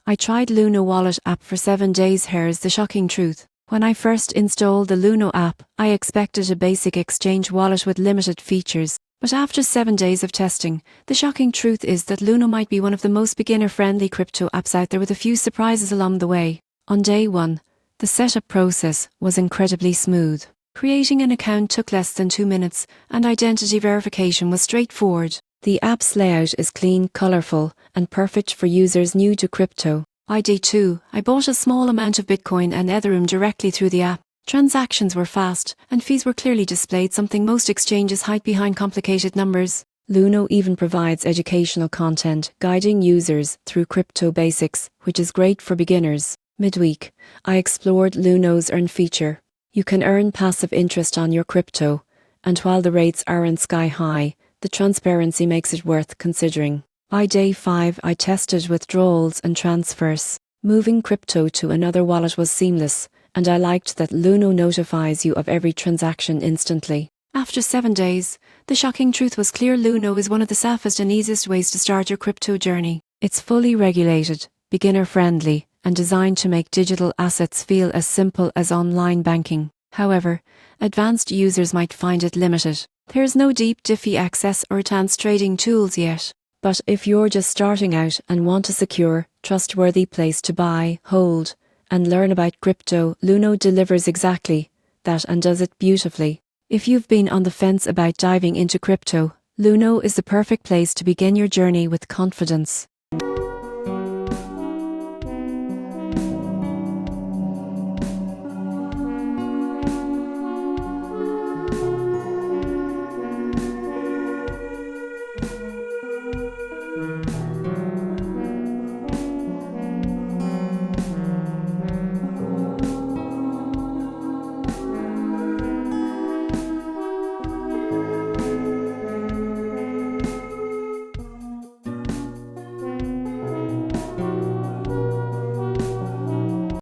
I tried Luno wallet app for 7 days. Here's the shocking truth. When I first installed the Luno app, I expected a basic exchange wallet with limited features. But after 7 days of testing, the shocking truth is that Luno might be one of the most beginner-friendly crypto apps out there, with a few surprises along the way. On day 1, the setup process was incredibly smooth. Creating an account took less than 2 minutes, and identity verification was straightforward. The app's layout is clean, colourful, and perfect for users new to crypto. By day 2, I bought a small amount of Bitcoin and Ethereum directly through the app. Transactions were fast, and fees were clearly displayed, something most exchanges hide behind complicated numbers. Luno even provides educational content, guiding users through crypto basics, which is great for beginners. Midweek, I explored Luno's Earn feature. You can earn passive interest on your crypto, and while the rates aren't sky high, the transparency makes it worth considering. By day 5, I tested withdrawals and transfers. Moving crypto to another wallet was seamless, and I liked that Luno notifies you of every transaction instantly. After 7 days, the shocking truth was clear. Luno is one of the safest and easiest ways to start your crypto journey. It's fully regulated, beginner-friendly, and designed to make digital assets feel as simple as online banking. However, advanced users might find it limited. There's no deep DeFi access or advanced trading tools yet. But if you're just starting out and want a secure, trustworthy place to buy, hold, and learn about crypto, Luno delivers exactly that, and does it beautifully. If you've been on the fence about diving into crypto, Luno is the perfect place to begin your journey with confidence.